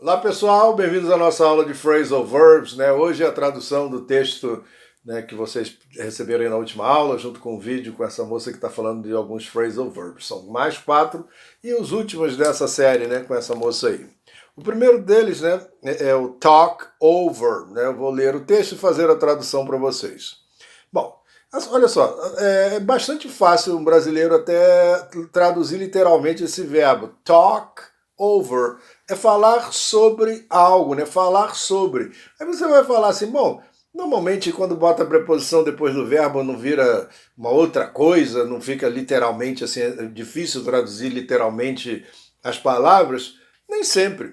Olá pessoal, bem-vindos à nossa aula de Phrasal Verbs, né? Hoje é a tradução do texto, né, que vocês receberam aí na última aula, junto com o vídeo com essa moça que está falando de alguns Phrasal Verbs. São mais 4 e os últimos dessa série, né, com essa moça aí. O primeiro deles, né, é o talk over, né? Eu vou ler o texto e fazer a tradução para vocês. Bom, olha só, é bastante fácil um brasileiro até traduzir literalmente esse verbo, talk over. É falar sobre algo, né? Falar sobre. Aí você vai falar assim, bom, normalmente quando bota a preposição depois do verbo não vira uma outra coisa, não fica literalmente assim, é difícil traduzir literalmente as palavras. Nem sempre.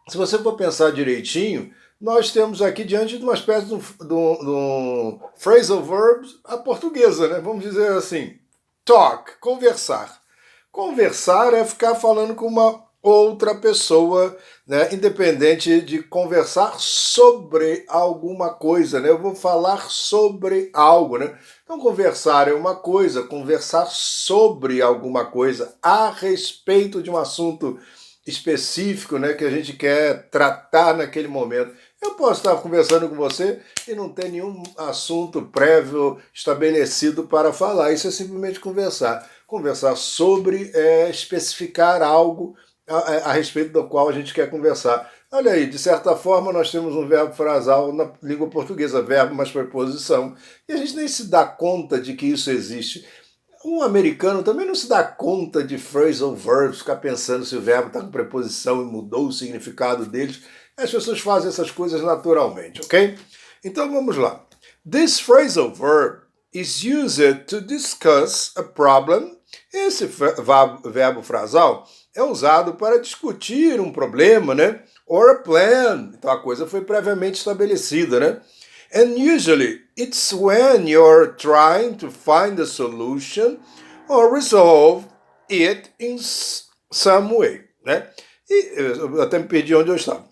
Se você for pensar direitinho, nós temos aqui diante de uma espécie de um phrasal verb à portuguesa, né? Vamos dizer assim, talk, conversar. Conversar é ficar falando com uma outra pessoa, né, independente de conversar sobre alguma coisa, né? Eu vou falar sobre algo, né? Então conversar é uma coisa, conversar sobre alguma coisa, a respeito de um assunto específico, né, que a gente quer tratar naquele momento. Eu posso estar conversando com você e não ter nenhum assunto prévio estabelecido para falar. Isso é simplesmente conversar. Conversar sobre é especificar algo a respeito do qual a gente quer conversar. Olha aí, de certa forma nós temos um verbo frasal na língua portuguesa, verbo mais preposição, e a gente nem se dá conta de que isso existe. Um americano também não se dá conta de phrasal verbs, ficar pensando se o verbo está com preposição e mudou o significado deles. As pessoas fazem essas coisas naturalmente, ok? Então vamos lá. This phrasal verb is used to discuss a problem. Esse verbo frasal é usado para discutir um problema, né? Or a plan. Então a coisa foi previamente estabelecida, né? And usually it's when you're trying to find a solution or resolve it in some way, né? E eu até me perdi onde eu estava.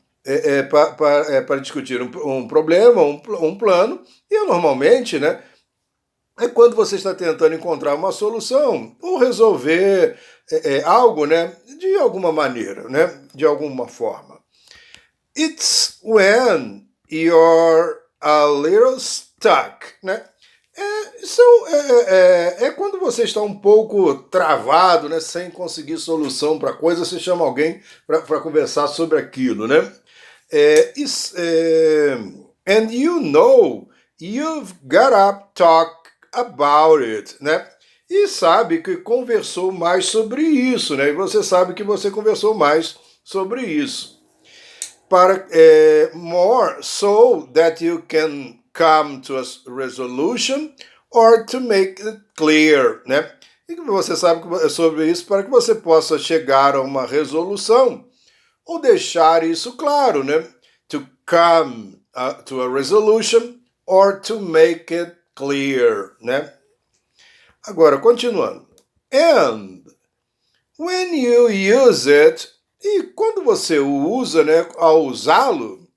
Para discutir um problema, um plano, e normalmente, né, é quando você está tentando encontrar uma solução ou resolver algo, né, de alguma maneira, né, de alguma forma. It's when you're a little stuck, né? É quando você está um pouco travado, né, sem conseguir solução para a coisa, você chama alguém para conversar sobre aquilo, né? And you know you've got to talk about it, né? E sabe que conversou mais sobre isso, né? E você sabe que você conversou mais sobre isso. Para more so that you can come to a resolution or to make it clear, né? E você sabe sobre isso para que você possa chegar a uma resolução ou deixar isso claro, né? To come to a resolution or to make it clear, né? Agora, continuando. And when you use it, e quando você o usa, né, ao usá-lo,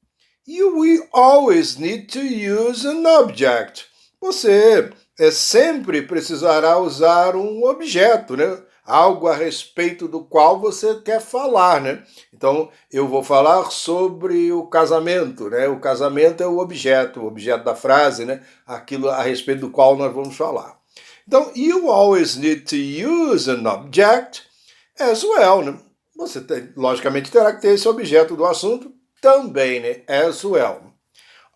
you will always need to use an object. Você sempre precisará usar um objeto, né? Algo a respeito do qual você quer falar, né? Então, eu vou falar sobre o casamento, né? O casamento é o objeto da frase, né? Aquilo a respeito do qual nós vamos falar. Então, you always need to use an object as well, né? Você logicamente terá que ter esse objeto do assunto também, né? As well.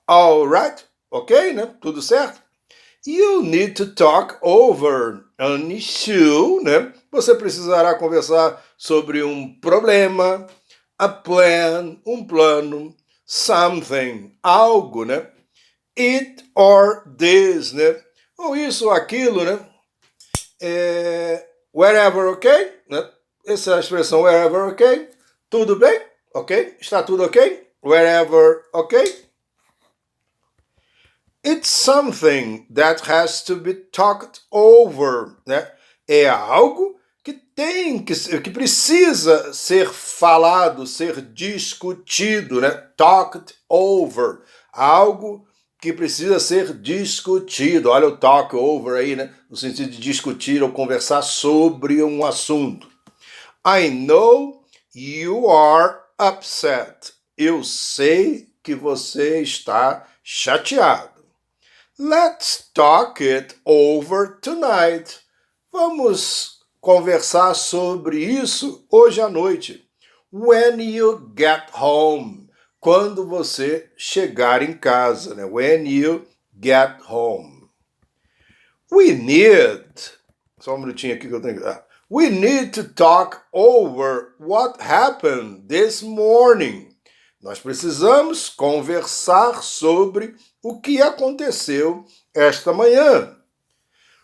Alright? Ok, né? Tudo certo? You need to talk over an issue, né? Você precisará conversar sobre um problema, a plan, um plano, something, algo, né? It or this, né? Ou isso ou aquilo, né? Wherever, ok? Né? Essa é a expressão wherever, ok? Tudo bem? Ok? Está tudo ok? Wherever, ok? It's something that has to be talked over, né? É algo que precisa ser falado, ser discutido, né? Talked over. Algo que precisa ser discutido. Olha o talk over aí, né? No sentido de discutir ou conversar sobre um assunto. I know you are upset. Eu sei que você está chateado. Let's talk it over tonight. Vamos conversar sobre isso hoje à noite. When you get home. Quando você chegar em casa, né? When you get home. We need... Só um minutinho aqui que eu tenho que... We need to talk over what happened this morning. Nós precisamos conversar sobre o que aconteceu esta manhã.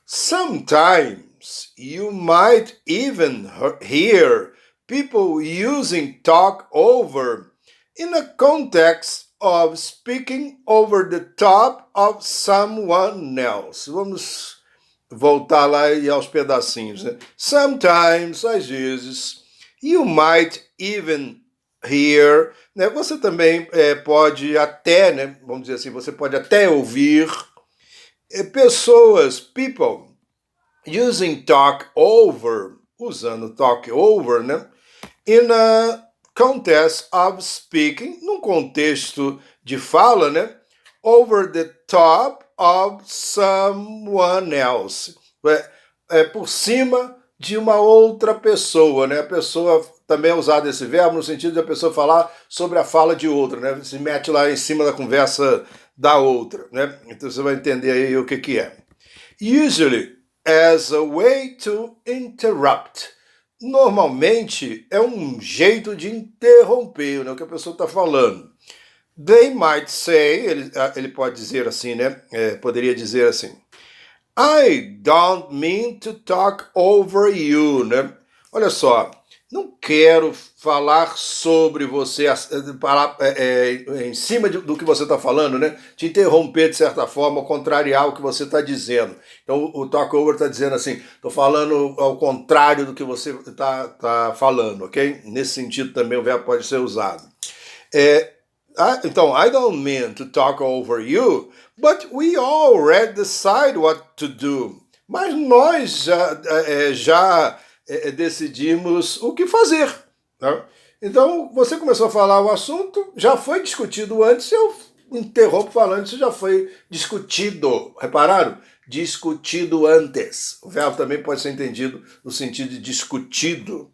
Sometimes you might even hear people using talk over in a context of speaking over the top of someone else. Vamos voltar lá e aos pedacinhos, né? Sometimes, às vezes, you might even hear, né? Você também pode até, né? Vamos dizer assim, você pode até ouvir pessoas, people, using talk over, usando talk over, né? In a context of speaking, num contexto de fala, né? Over the top of someone else. Por cima de uma outra pessoa, né? A pessoa também é usado esse verbo no sentido de a pessoa falar sobre a fala de outra, né? Se mete lá em cima da conversa da outra, né? Então você vai entender aí o que é. Usually as a way to interrupt. Normalmente é um jeito de interromper, né, o que a pessoa está falando. They might say, ele pode dizer assim, né? Poderia dizer assim, I don't mean to talk over you, né? Olha só, não quero falar sobre você, em cima do que você está falando, né? Te interromper de certa forma, contrariar o que você está dizendo. Então o talk over está dizendo assim, estou falando ao contrário do que você está falando, ok? Nesse sentido também o verbo pode ser usado. Então, I don't mean to talk over you, but we already decide what to do. Mas nós já decidimos o que fazer. Né? Então, você começou a falar o assunto, já foi discutido antes, eu interrompo falando, isso já foi discutido. Repararam? Discutido antes. O verbo também pode ser entendido no sentido de discutido.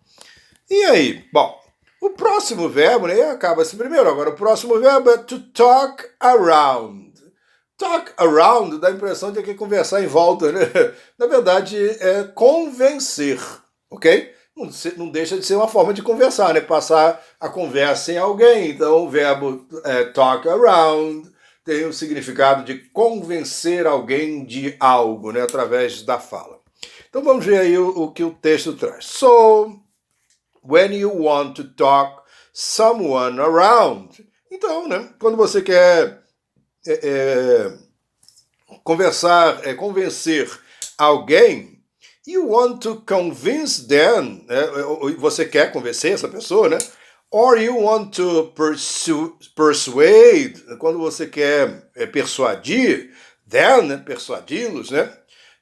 E aí? Bom, o próximo verbo, né, acaba-se primeiro. Agora, o próximo verbo é to talk around. Talk around dá a impressão de que é conversar em volta, né? Na verdade, é convencer, ok? Não deixa de ser uma forma de conversar, né? Passar a conversa em alguém. Então, o verbo talk around tem o significado de convencer alguém de algo, né? Através da fala. Então, vamos ver aí o que o texto traz. So, when you want to talk someone around. Então, né, quando você quer convencer alguém, you want to convince them, né, você quer convencer essa pessoa, né? Or you want to persuade, quando você quer persuadir them, né, persuadi-los, né?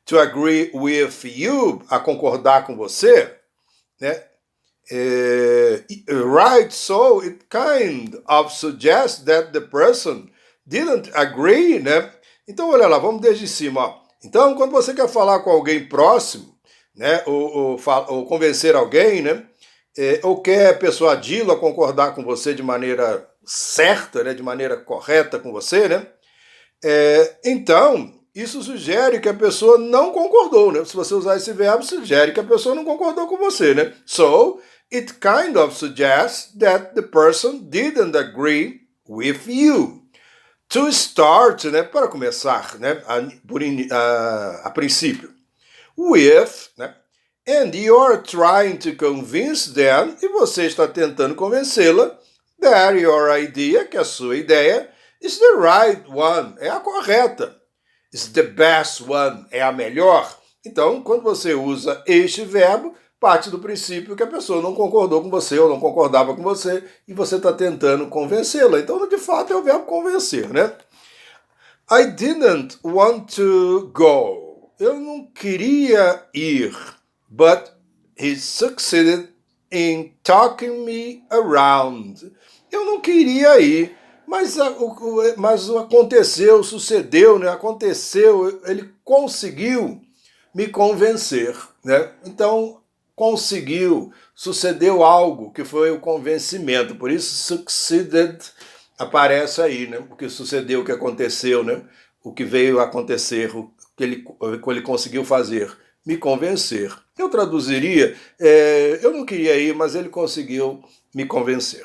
To agree with you, a concordar com você, né? Right, so it kind of suggests that the person didn't agree, né? Então, olha lá, vamos desde cima. Ó. Então, quando você quer falar com alguém próximo, né, ou convencer alguém, né, ou quer persuadi-lo a concordar com você de maneira certa, né, de maneira correta com você, né, então, isso sugere que a pessoa não concordou, né? Se você usar esse verbo, sugere que a pessoa não concordou com você, né? So, it kind of suggests that the person didn't agree with you. To start, né, para começar, né, a princípio, with, né, and you're trying to convince them, e você está tentando convencê-la that your idea, que a sua ideia, is the right one, é a correta. Is the best one, é a melhor. Então, quando você usa este verbo, parte do princípio que a pessoa não concordou com você ou não concordava com você e você está tentando convencê-la. Então, de fato, é o verbo convencer, né? I didn't want to go. Eu não queria ir, but he succeeded in talking me around. Eu não queria ir, mas aconteceu, sucedeu, né? Aconteceu, ele conseguiu me convencer, né? Então, conseguiu, sucedeu algo que foi o convencimento. Por isso, succeeded aparece aí, né? O que sucedeu, o que aconteceu, né? O que veio a acontecer, o que ele conseguiu fazer, me convencer. Eu traduziria, eu não queria ir, mas ele conseguiu me convencer.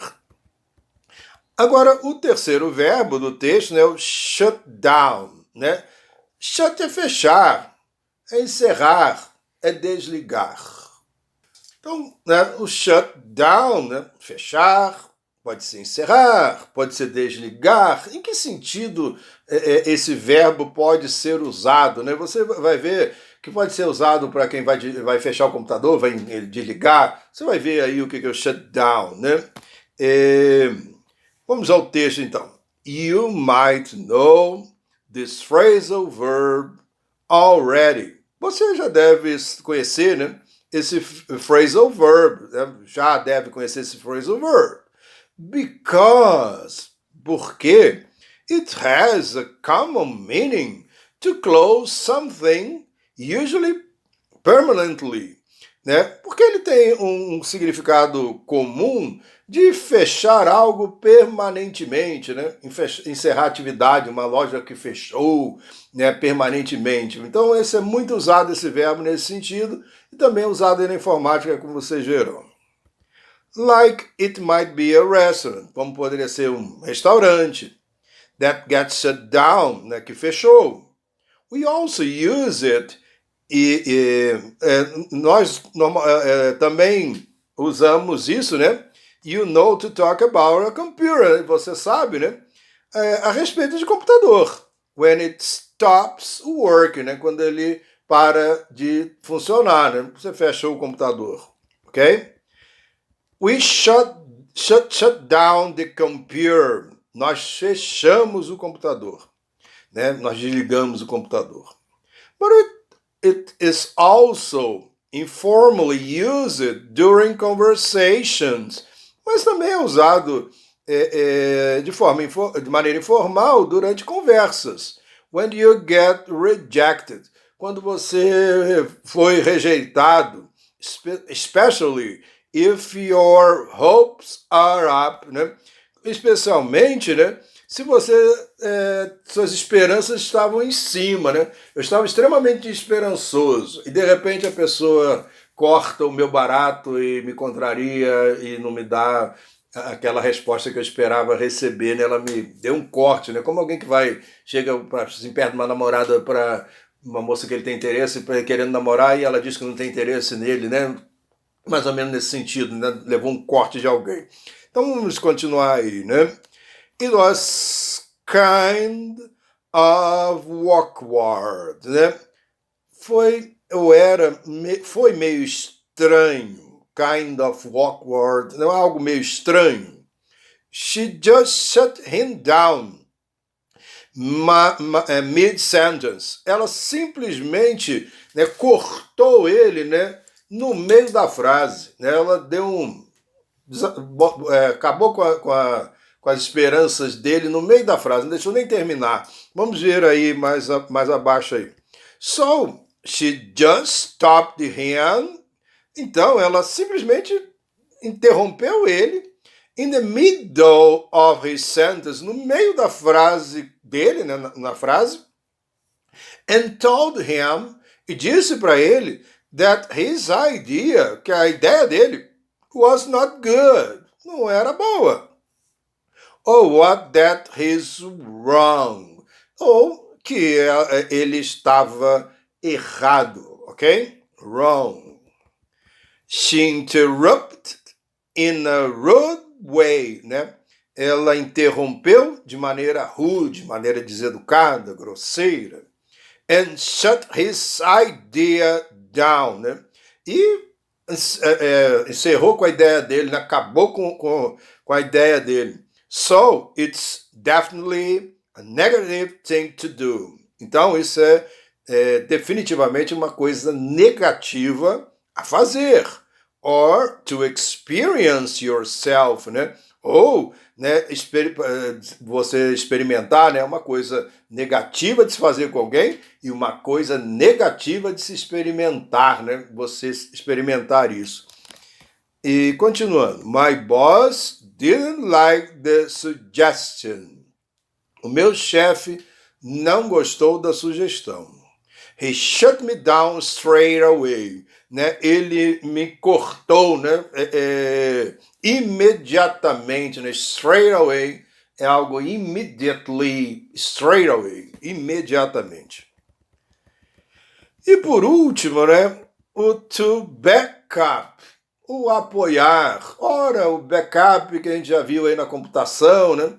Agora, o terceiro verbo do texto, né, o shut down, né? Shut é fechar, é encerrar, é desligar. Então, né, o shut down, né, fechar, pode ser encerrar, pode ser desligar. Em que sentido esse verbo pode ser usado? Né? Você vai ver que pode ser usado para quem vai fechar o computador, vai desligar. Você vai ver aí o que é o shut down, né? Vamos ao texto então. You might know this phrasal verb already. Você já deve conhecer, né, esse phrasal verb, né? Já deve conhecer esse phrasal verb. Porque it has a common meaning to close something, usually permanently. Né? Porque ele tem um significado comum de fechar algo permanentemente, né? Encerrar atividade, uma loja que fechou, né, permanentemente. Então esse é muito usado, esse verbo nesse sentido, e também usado na informática, como vocês viram. Like it might be a restaurant, como poderia ser um restaurante. That gets shut down, né, que fechou. We also use it nós também usamos isso, né? You know to talk about a computer. Você sabe, né? A respeito de computador. When it stops working, né? Quando ele para de funcionar, né? Você fechou o computador, ok? We shut down the computer. Nós fechamos o computador, né? Nós desligamos o computador. But it is also informally used during conversations. Mas também é usado de maneira informal durante conversas. When you get rejected. Quando você foi rejeitado. Especially if your hopes are up. Né? Especialmente, né? Se suas esperanças estavam em cima, né? Eu estava extremamente esperançoso e de repente a pessoa corta o meu barato e me contraria e não me dá aquela resposta que eu esperava receber, né? Ela me deu um corte, né? Como alguém que chega assim, perto de uma namorada, para uma moça que ele tem interesse, querendo namorar, e ela diz que não tem interesse nele, né? Mais ou menos nesse sentido, né? Levou um corte de alguém. Então vamos continuar aí, né? It was kind of awkward, né? Foi meio estranho, kind of awkward, não é algo meio estranho. She just shut him down mid-sentence. Ela simplesmente, né, cortou ele, né, no meio da frase. Né? Ela deu acabou com as esperanças dele no meio da frase, não deixou nem terminar. Vamos ver aí mais abaixo aí. So, she just stopped him. Então, ela simplesmente interrompeu ele in the middle of his sentence, no meio da frase dele, né, na frase, and told him, e disse para ele, that his idea, que a ideia dele, was not good, não era boa. Or what that he's wrong. Ou que ele estava errado, ok? Wrong. She interrupted in a rude way, né? Ela interrompeu de maneira rude, de maneira deseducada, grosseira. And shut his idea down, né? E encerrou com a ideia dele, né? Acabou com a ideia dele. So, it's definitely a negative thing to do. Então, isso é definitivamente uma coisa negativa a fazer. or to experience yourself, né? Ou, né, você experimentar, né, uma coisa negativa de se fazer com alguém e uma coisa negativa de se experimentar, né? Você experimentar isso. E continuando, my boss didn't like the suggestion. O meu chefe não gostou da sugestão. He shut me down straight away. Né? Ele me cortou, né? Imediatamente, né? Straight away é algo immediately, straight away, imediatamente. E por último, né? O to back up, o apoiar. Ora, o backup que a gente já viu aí na computação, né?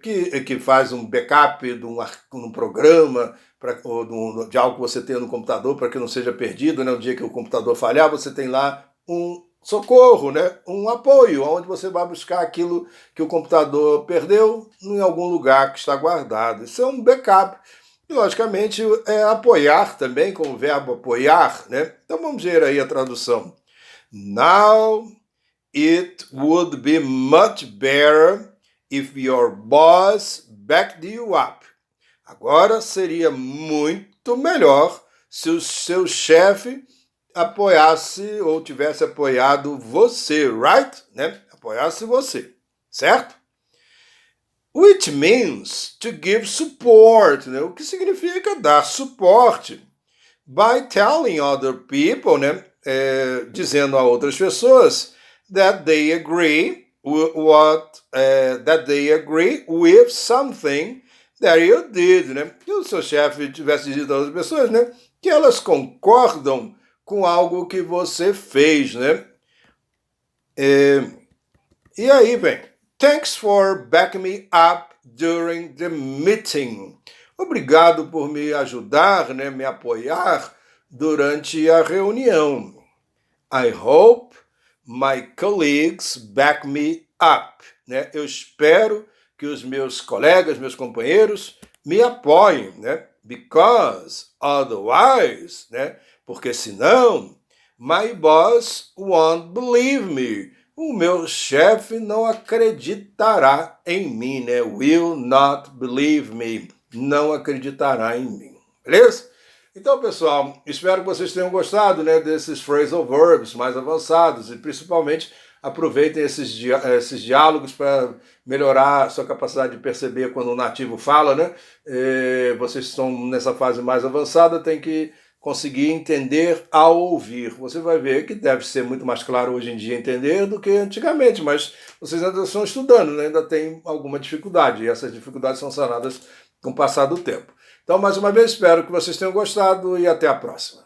Que faz um backup de um programa, ou de algo que você tem no computador para que não seja perdido, né? No dia que o computador falhar, você tem lá um socorro, né? Um apoio, onde você vai buscar aquilo que o computador perdeu em algum lugar que está guardado. Isso é um backup. E, logicamente, é apoiar também, com o verbo apoiar, né? Então vamos ver aí a tradução. Now it would be much better if your boss backed you up. Agora seria muito melhor se o seu chefe apoiasse ou tivesse apoiado você, right? Né? Apoiasse você, certo? Which means to give support, né? O que significa dar suporte. By telling other people, né? Dizendo a outras pessoas that they agree with something that you did, né? Que o seu chefe tivesse dito a outras pessoas, né? Que elas concordam com algo que você fez, né? E aí vem, thanks for backing me up during the meeting. Obrigado por me ajudar, né? Me apoiar durante a reunião. I hope my colleagues back me up. Né? Eu espero que os meus colegas, meus companheiros, me apoiem, né? Because otherwise, né? Porque senão, my boss won't believe me. O meu chefe não acreditará em mim, né? Will not believe me. Não acreditará em mim. Beleza? Então, pessoal, espero que vocês tenham gostado, né, desses phrasal verbs mais avançados e principalmente aproveitem esses diálogos para melhorar a sua capacidade de perceber quando o nativo fala, né? Vocês estão nessa fase mais avançada, tem que conseguir entender ao ouvir. Você vai ver que deve ser muito mais claro hoje em dia entender do que antigamente, mas vocês ainda estão estudando, né? Ainda tem alguma dificuldade e essas dificuldades são sanadas com o passar do tempo. Então, mais uma vez, espero que vocês tenham gostado e até a próxima.